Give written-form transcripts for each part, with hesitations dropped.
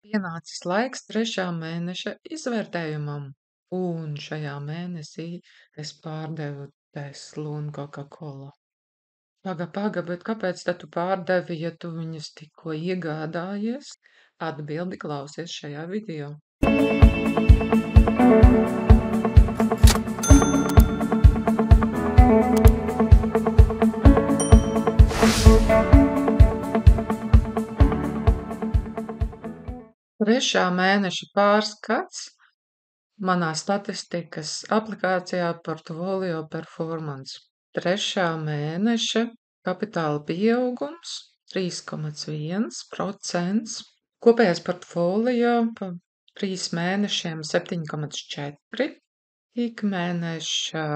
Pienācis laiks 3. mēneša izvērtējumam, un šajā mēnesī es pārdevu Teslu un Coca-Cola. Paga, bet kāpēc tad tu pārdevi, ja tu viņus tikko iegādājies? Atbildi klausies šajā video. Trešā mēneša pārskats manā statistikas aplikācijā Portfolio Performance. 3. mēneša kapitāla pieaugums 3,1%, kopējais portfolio pa 3 mēnešiem 7,4%, ikmēneša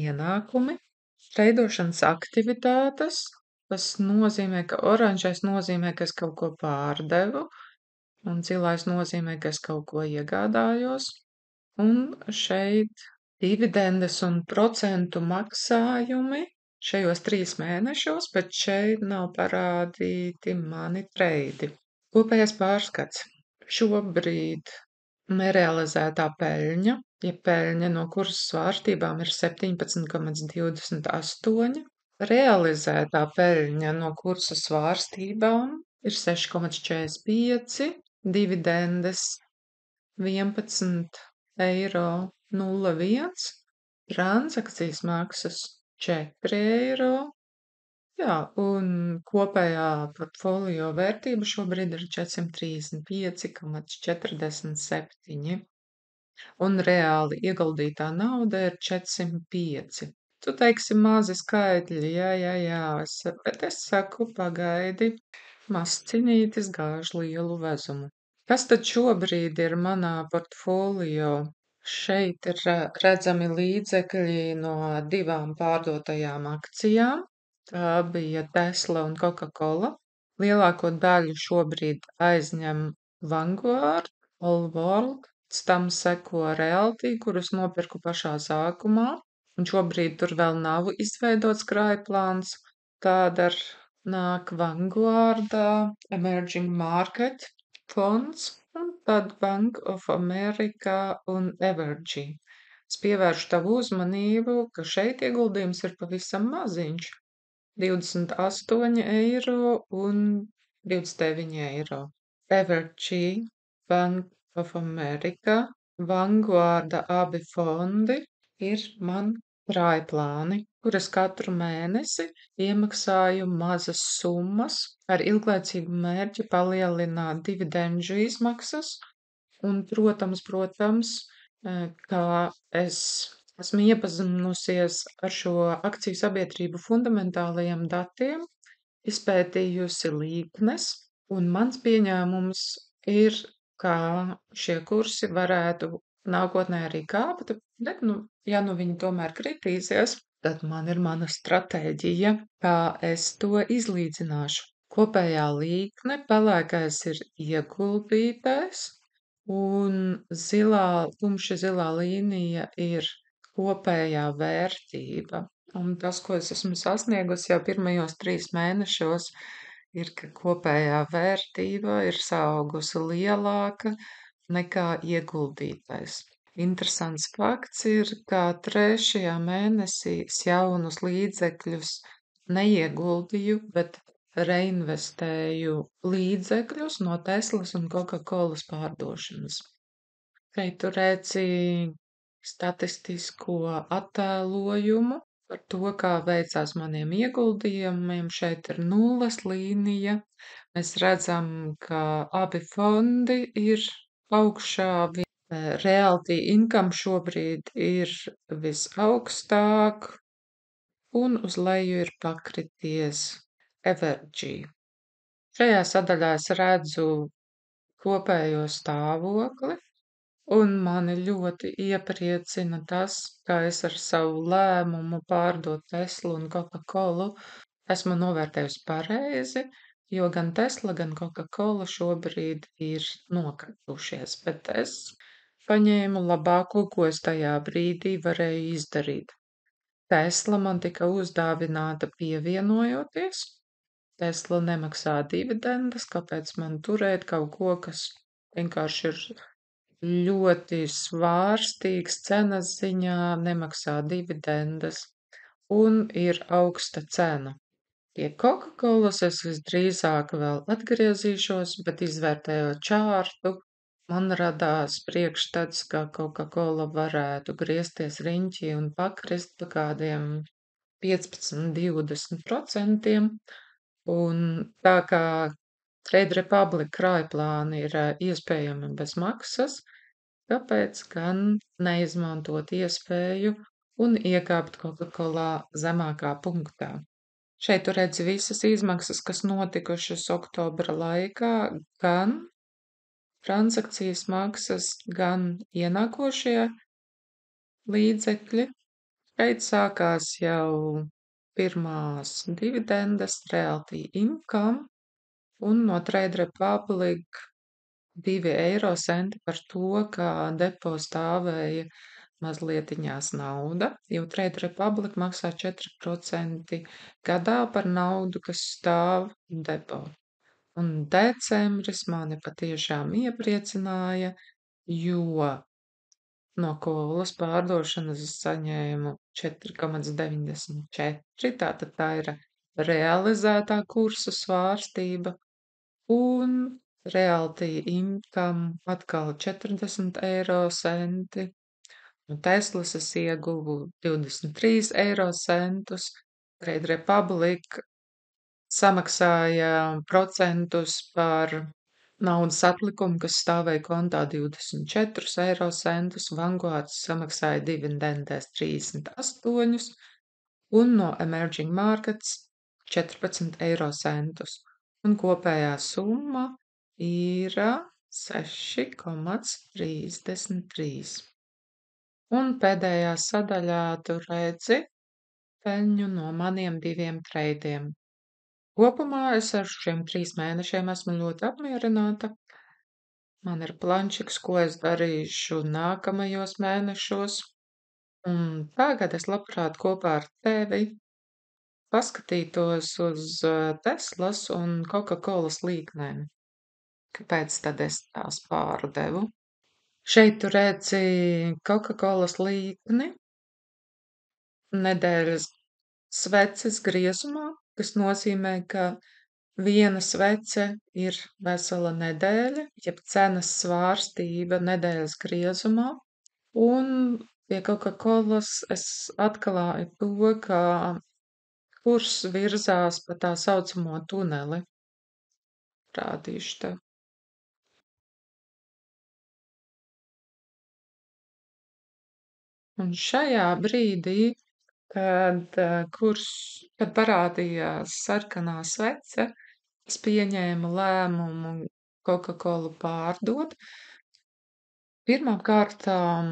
ienākumi, treidošanas aktivitātes, tas nozīmē, ka oranžais nozīmē, ka es kaut ko pārdevu, un zilais nozīmē, ka es kaut ko iegādājos, un šeit dividendes un procentu maksājumi šajos 3 mēnešos, bet šeit nav parādīti mani treidi. Kopējais pārskats. Šobrīd nerealizētā peļņa, ja peļņa no kuras svārstībām ir 17,28, realizētā peļņa no kursa svārstībām ir 6,45, dividendes 11,01 €, transakcijas maksas 4 €, jā, un kopējā portfolio vērtība šobrīd ir 435,47, un reāli ieguldītā nauda ir 405. Tu teiksi mazi skaitļi, jā, bet es saku pagaidi, mazs cinītis gāž lielu vezumu. Kas tad šobrīd ir manā portfolio? Šeit ir redzami līdzekļi no 2 pārdotajām akcijām. Tā bija Tesla un Coca-Cola. Lielāko daļu šobrīd aizņem Vanguard, Allworld, pēc tam seko Realty, kurus nopirku pašā sākumā, un šobrīd tur vēl nav izveidots krājplāns. Tad nāk Vanguarda, Emerging Market fonds, un tad Bank of America un Evergy. Es pievēršu tavu uzmanību, ka šeit ieguldījums ir pavisam maziņš - 28 € un 29 €. Evergy, Bank of America, Vanguarda abi fondi ir man krājplāni, kuras katru mēnesi iemaksāju mazas summas ar ilglaicīgu mērķi palielināt dividendžu izmaksas, un, protams, kā es esmu iepazinusies ar šo akciju sabiedrību fundamentālajiem datiem, izpētījusi līknes, un mans pieņēmums ir, ka šie kursi varētu nākotnē arī kāpt, bet, ja viņi tomēr kritīsies, tad man ir mana stratēģija, kā es to izlīdzināšu. Kopējā līkne pelēkais ir ieguldītais, un tumši zilā līnija ir kopējā vērtība. Un tas, ko es esmu sasniegusi jau pirmajos 3 mēnešos, ir, ka kopējā vērtība ir saaugusi lielāka nekā ieguldītais. Interesants fakts ir, ka 3. mēnesī es jaunus līdzekļus neieguldīju, bet reinvestēju līdzekļus no Teslas un Coca-Colas pārdošanas. Šeit tu redzi statistisko attēlojumu par to, kā veicās maniem ieguldījumiem. Šeit ir nulles līnija. Mēs redzam, ka abi fondi ir augšā. Realty income šobrīd ir visaugstāk, un uz leju ir pakrities Evergy. Šajā sadaļā es redzu kopējo stāvokli, un mani ļoti iepriecina tas, ka es ar savu lēmumu pārdot Teslu un Coca-Colu esmu novērtējusi pareizi, jo gan Tesla, gan Coca-Cola šobrīd ir nokritušies, bet es paņēmu labāko, ko es tajā brīdī varēju izdarīt. Tesla man tika uzdāvināta pievienojoties, Tesla nemaksā dividendes, kāpēc man turēt kaut ko, kas vienkārši ir ļoti svārstīgs cenas ziņā, nemaksā dividendes un ir augsta cena. Pie Coca-Colas es visdrīzāk vēl atgriezīšos, bet izvērtējot čārtu, man radās priekšstats, ka Coca-Cola varētu griezties riņķī un pakrist pa kādiem 15–20%, un tā kā Trade Republic krājplāni ir iespējami bez maksas, kāpēc gan neizmantot iespēju un iekāpt Coca-Colā zemākā punktā? Šeit tu redzi visas izmaksas, kas notikušas oktobra laikā, gan transakcijas maksas, gan ienākošie līdzekļi. Šeit sākās jau pirmās dividendes, realty income, un no Trade Republic 2 eiro centi par to, ka depo stāvēja mazlietiņās nauda, jo Trade Republic maksā 4% gadā par naudu, kas stāv depo. Un decembris mani patiešām iepriecināja, jo no kolas pārdošanas es saņēmu 4,94, tātad tā ir realizētā kursa svārstība, un realty income atkal 40 eiro centi. No Teslas es ieguvu 23 eiro centus, Trade Republic samaksāja procentus par naudas atlikumu, kas stāvēja kontā 24 eiro centus, Vanguards samaksāja dividendēs 38 un no Emerging Markets 14 eiro centus. Un kopējā summa ir 6,33. Un pēdējā sadaļā tu redzi peļņu no maniem 2 treidiem. Kopumā es ar šiem 3 mēnešiem esmu ļoti apmierināta. Man ir plančiks, ko es darīšu nākamajos mēnešos. Un tagad es labprāt kopā ar tevi paskatītos uz Teslas un Coca-Colas līknēm. Kāpēc tad es tās pārdevu? Šeit tu redzi Coca-Colas līkni nedēļas sveces griezumā, kas nozīmē, ka viena svece ir vesela nedēļa, jeb cenas svārstība nedēļas griezumā. Un pie Coca-Colas es atklāju to, ka kurs virzās pa tā saucamo tuneli. Rādīšu tev. Un šajā brīdī, kad parādījās sarkanā svece, es pieņēmu lēmumu Coca-Colu pārdot. Pirmām kārtām,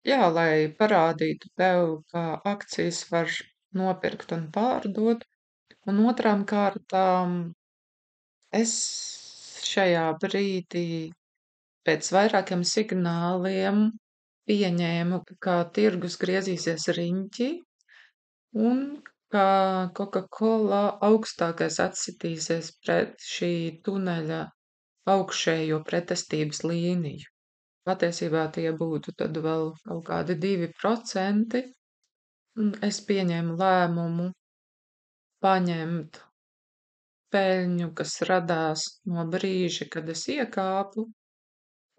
jā, lai parādītu tev, ka akcijas var nopirkt un pārdot, un otrām kārtām es šajā brīdī pēc vairākiem signāliem pieņēmu, ka tirgus griezīsies riņķī un ka Coca-Cola augstākais atsitīsies pret šī tuneļa augšējo pretestības līniju. Patiesībā tie būtu tad vēl kaut kādi 2%. Es pieņēmu lēmumu paņemt peļņu, kas radās no brīža, kad es iekāpu,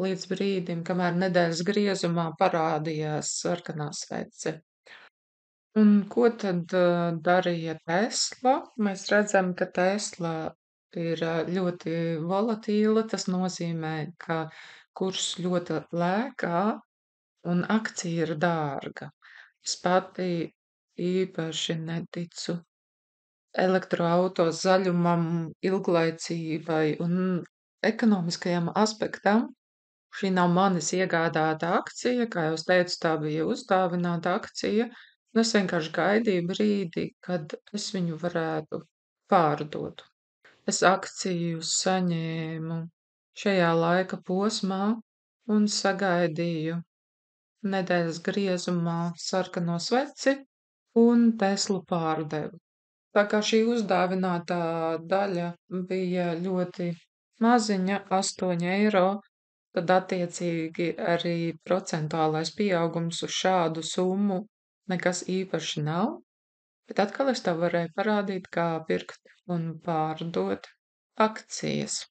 līdz brīdim, kamēr nedēļas griezumā parādījās sarkanā svece. Un ko tad darīja Tesla? Mēs redzam, ka Tesla ir ļoti volatīla. Tas nozīmē, ka kurs ļoti lēkā un akcija ir dārga. Es pati īpaši neticu elektroauto zaļumam, ilglaicībai un ekonomiskajam aspektam. Šī nav manis iegādāta akcija, kā jau es teicu, tā bija uzdāvināta akcija, un es vienkārši gaidīju brīdi, kad es viņu varētu pārdot. Es akciju saņēmu šajā laika posmā un sagaidīju nedēļas griezumā sarkano sveci un Teslu pārdevu. Tā kā šī uzdāvinātā daļa bija ļoti maziņa, 8 eiro, tad attiecīgi arī procentuālais pieaugums uz šādu summu nekas īpaši nav. Bet atkal es tev varēju parādīt, kā pirkt un pārdot akcijas.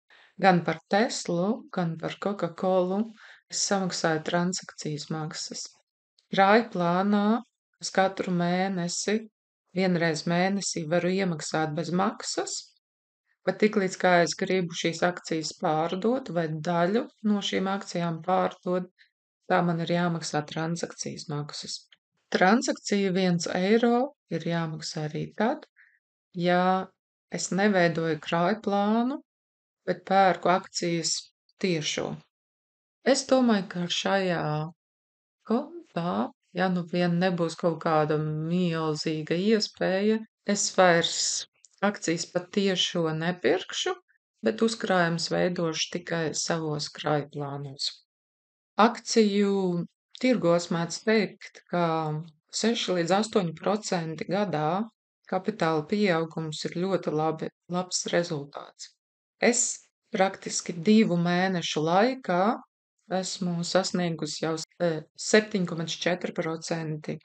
Gan par Teslu, gan par Coca-Colu es samaksāju transakcijas maksas. Krāju plānā es katru mēnesi, vienreiz mēnesī varu iemaksāt bez maksas, bet tiklīdz kā es gribu šīs akcijas pārdot vai daļu no šīm akcijām pārdot, tā man ir jāmaksā transakcijas maksas. Transakcija 1 eiro ir jāmaksā arī tad, ja es neveidoju krājplānu, bet pērku akcijas tiešo. Es domāju, ka šajā kontā, ja nu vien nebūs kaut kāda milzīga iespēja, es vairs akcijas pat tiešo nepirkšu, bet uzkrājums veidošu tikai savos krājplānos. Akciju tirgos mēdz teikt, ka 6 līdz 8% gadā kapitāla pieaugums ir ļoti labs rezultāts. Es praktiski 2 mēnešu laikā esmu sasniegusi jau 7,4%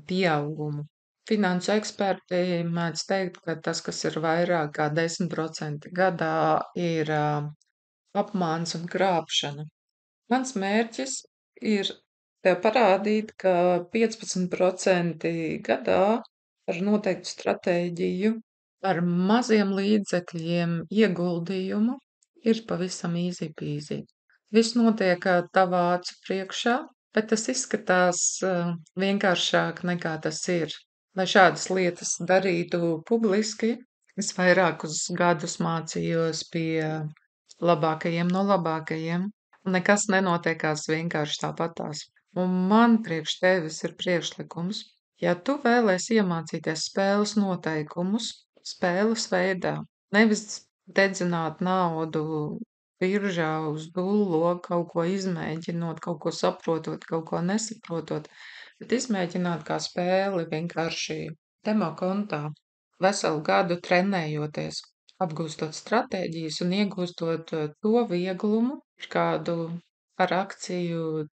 pieaugumu. Finansu eksperti mēdz teikt, ka tas, kas ir vairāk kā 10% gadā, ir apmāns un krāpšana. Mans mērķis ir tev parādīt, ka 15% gadā ar noteiktu stratēģiju, ar maziem līdzekļiem ieguldījumu ir pavisam easy peasy. Viss notiek tavā acu priekšā, bet tas izskatās vienkāršāk nekā tas ir. Lai šādas lietas darītu publiski, es vairākus gadus mācījos pie labākajiem no labākajiem. Nekas nenotiekās vienkārši tāpatās. Un man priekš tevis ir priekšlikums. Ja tu vēlēsi iemācīties spēles noteikumus spēles veidā, nevis dedzināt naudu biržā uz dullo, kaut ko izmēģinot, kaut ko saprotot, kaut ko nesaprotot, bet izmēģināt kā spēli vienkārši demo kontā, veselu gadu trenējoties, apgūstot stratēģijas un iegūstot to vieglumu, ar kādu ar akciju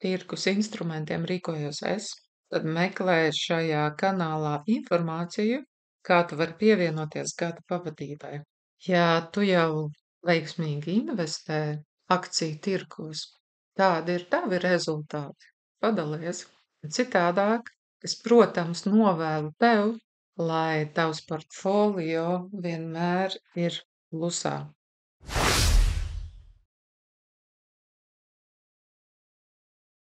tirgus instrumentiem rīkojos es, tad meklē šajā kanālā informāciju, kā tu vari pievienoties gada pavadībai. Ja tu jau veiksmīgi investē akciju tirgos, kādi ir tavi rezultāti? Padalies. Citādāk, es, protams, novēlu tev, lai tavs portfolio vienmēr ir plusā.